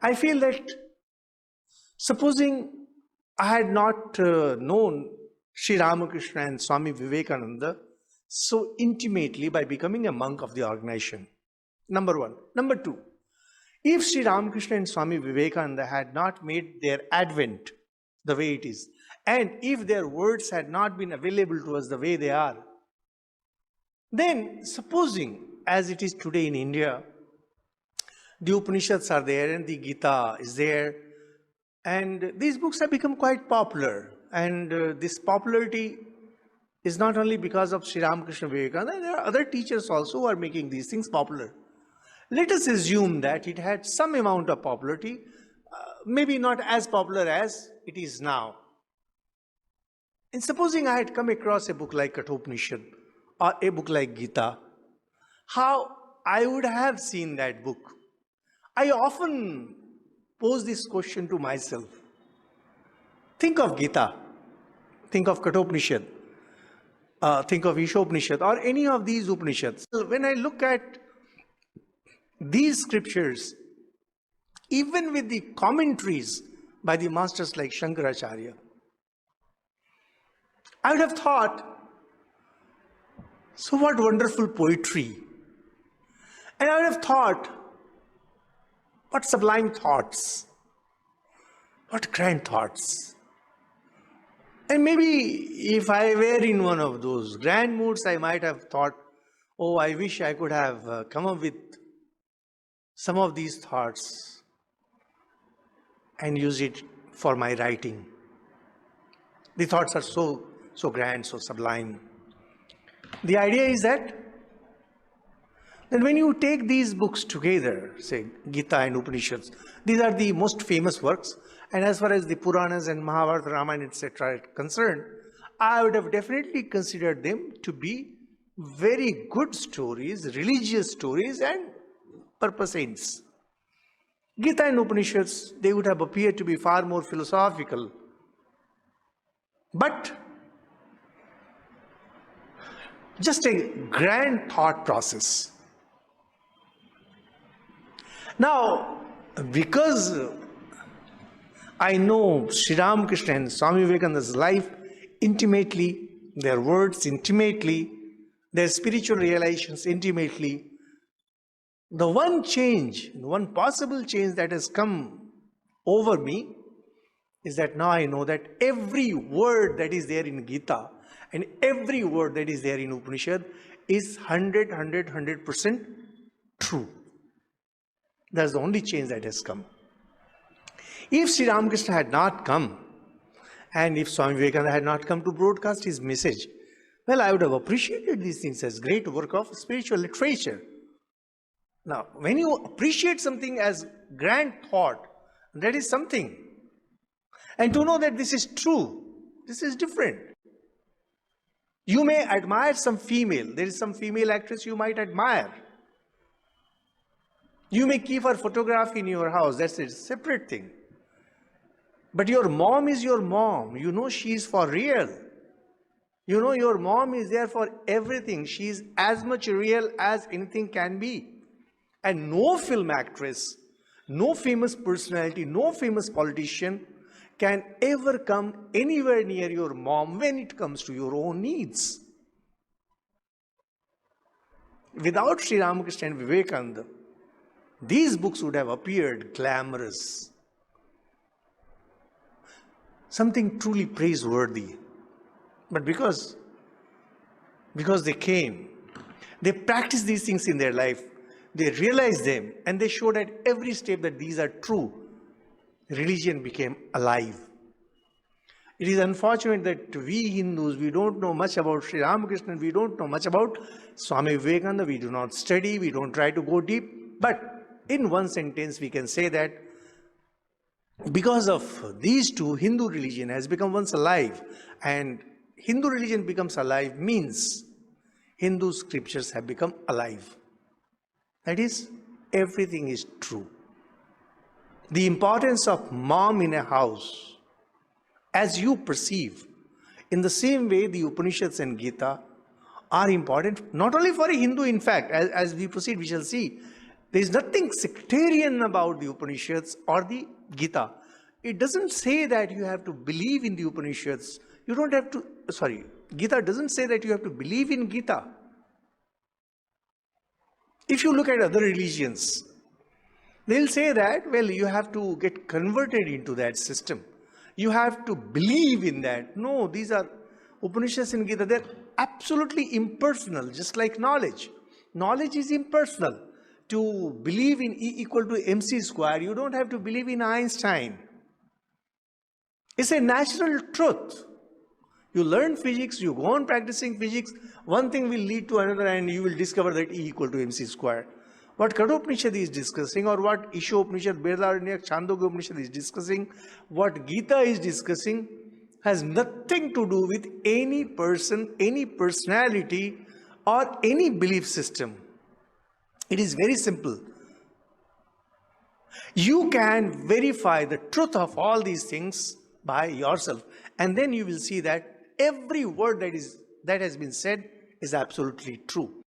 I feel that supposing I had not known Sri Ramakrishna and Swami Vivekananda so intimately by becoming a monk of the organization. Number one. Number two, if Sri Ramakrishna and Swami Vivekananda had not made their advent the way it is, and if their words had not been available to us the way they are, then supposing, as it is today in India, the Upanishads are there and the Gita is there, and these books have become quite popular. And this popularity is not only because of Sri Ramakrishna Vivekananda, there are other teachers also who are making these things popular. Let us assume that it had some amount of popularity, maybe not as popular as it is now. And supposing I had come across a book like Kathopanishad or a book like Gita, how I would have seen that book. I often pose this question to myself. Think of Gita, think of Kathopanishad, think of Ishopanishad or any of these Upanishads. When I look at these scriptures, even with the commentaries by the masters like Shankaracharya, I would have thought, so what wonderful poetry. And I would have thought, what sublime thoughts, what grand thoughts. And maybe if I were in one of those grand moods, I might have thought, oh, I wish I could have come up with some of these thoughts and use it for my writing. The thoughts are so grand, so sublime. The idea is that when you take these books together, say Gita and Upanishads, these are the most famous works, and as far as the Puranas and Mahabharata, Ramayana, etc. are concerned, I would have definitely considered them to be very good stories, religious stories and purpose ends. Gita and Upanishads, they would have appeared to be far more philosophical, but just a grand thought process. Now, because I know Sri Ramakrishna and Swami Vivekananda's life intimately, their words intimately, their spiritual realizations intimately, the one change, the one possible change that has come over me is that now I know that every word that is there in Gita and every word that is there in Upanishad is 100% true. That's the only change that has come. If Sri Ramakrishna had not come, and if Swami Vivekananda had not come to broadcast his message, well, I would have appreciated these things as great work of spiritual literature. Now, when you appreciate something as grand thought, that is something. And to know that this is true, this is different. You may admire some female. There is some female actress you might admire. You may keep her photograph in your house. That's a separate thing. But your mom is your mom. You know she is for real. You know your mom is there for everything. She is as much real as anything can be. And no film actress, no famous personality, no famous politician can ever come anywhere near your mom when it comes to your own needs. Without Sri Ramakrishna and Vivekananda, these books would have appeared glamorous, something truly praiseworthy. But because they came, they practiced these things in their life, they realized them, and they showed at every step that these are true. Religion became alive. It is unfortunate that we Hindus, we don't know much about Sri Ramakrishna, we don't know much about Swami Vivekananda, we do not study, we don't try to go deep. But in one sentence, we can say that because of these two, Hindu religion has become once alive. And Hindu religion becomes alive means Hindu scriptures have become alive. That is, everything is true. The importance of mom in a house, as you perceive, in the same way the Upanishads and Gita are important, not only for a Hindu, in fact, as we proceed, we shall see, There is nothing sectarian about the Upanishads or the Gita. It doesn't say that you have to believe in the Upanishads. You don't have to, Gita doesn't say that you have to believe in Gita. If you look at other religions, they'll say that, well, you have to get converted into that system. You have to believe in that. No, these are Upanishads and Gita. They're absolutely impersonal, just like knowledge. Knowledge is impersonal. To believe in E equal to mc square, you don't have to believe in Einstein. It's a natural truth. You learn physics, you go on practicing physics, one thing will lead to another and you will discover that E equal to mc square. What Kathopanishad is discussing, or what Ishopanishad, Brihadaranyaka, Chandogya Upanishad is discussing, what Gita is discussing, has nothing to do with any person, any personality, or any belief system. It is very simple. You can verify the truth of all these things by yourself, and then you will see that every word that has been said is absolutely true.